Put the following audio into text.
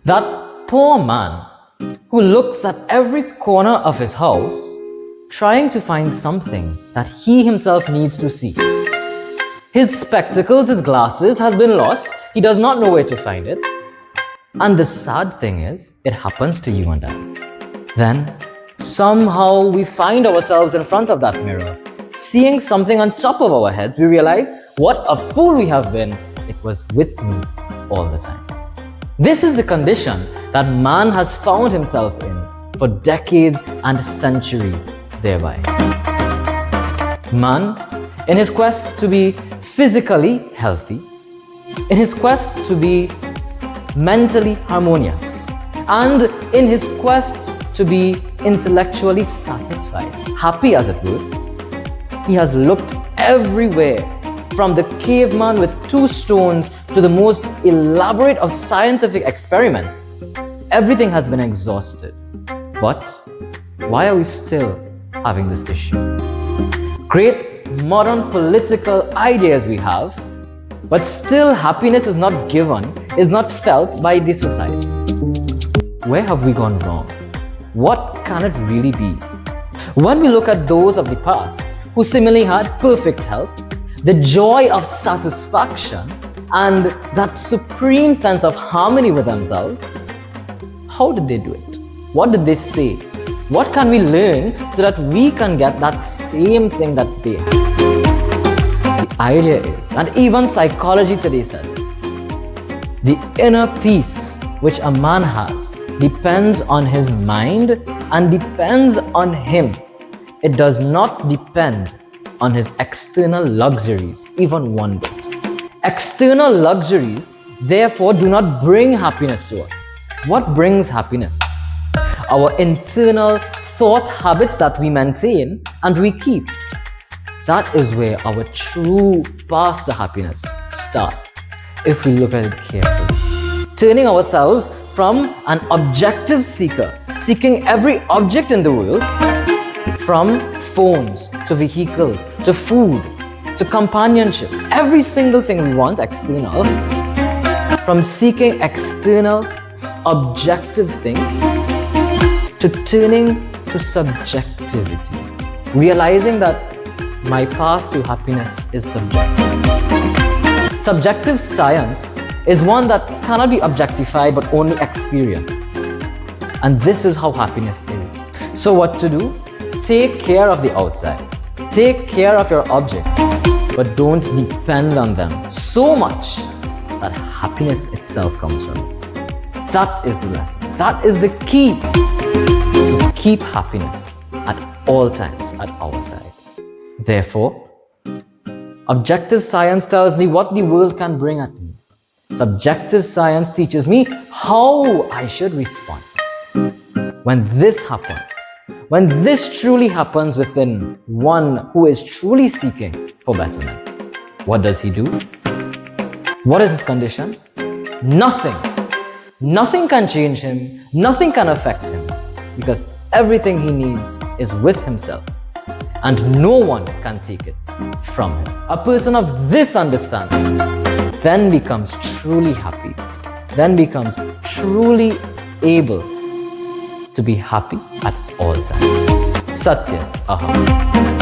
That poor man who looks at every corner of his house trying to find something that he himself needs to see. His spectacles, his glasses has been lost. He does not know where to find it. And the sad thing is, it happens to you and I. Then, somehow we find ourselves in front of that mirror, seeing something on top of our heads. We realize, what a fool we have been. It was with me all the time. This is the condition that man has found himself in for decades and centuries thereby. Man, in his quest to be physically healthy, in his quest to be mentally harmonious, and in his quest to be intellectually satisfied, happy as it were, he has looked everywhere, from the caveman with 2 stones to the most elaborate of scientific experiments. Everything has been exhausted. But why are we still having this issue? Great modern political ideas we have, but still happiness is not given, is not felt by the society. Where have we gone wrong? What can it really be? When we look at those of the past who seemingly had perfect health, the joy of satisfaction, and that supreme sense of harmony with themselves, how did they do it? What did they say? What can we learn so that we can get that same thing that they have? The idea is, and even psychology today says it, the inner peace which a man has depends on his mind and depends on him. It does not depend on his external luxuries, even one bit. External luxuries, therefore, do not bring happiness to us. What brings happiness? Our internal thought habits that we maintain and we keep. That is where our true path to happiness starts, if we look at it carefully. Turning ourselves from an objective seeker, seeking every object in the world, from phones to vehicles to food to companionship, every single thing we want external, from seeking external objective things to turning to subjectivity, realizing that my path to happiness is subjective. Subjective science is one that cannot be objectified but only experienced. And this is how happiness is. So what to do? Take care of the outside. Take care of your objects, but don't depend on them so much that happiness itself comes from it. That is the lesson. That is the key to keep happiness at all times at our side. Therefore, objective science tells me what the world can bring at me. Subjective science teaches me how I should respond. When this happens, when this truly happens within one who is truly seeking for betterment, what does he do? What is his condition? Nothing. Nothing can change him. Nothing can affect him, because everything he needs is with himself, and no one can take it from him. A person of this understanding then becomes truly happy, then becomes truly able to be happy at all times. Satya Aham.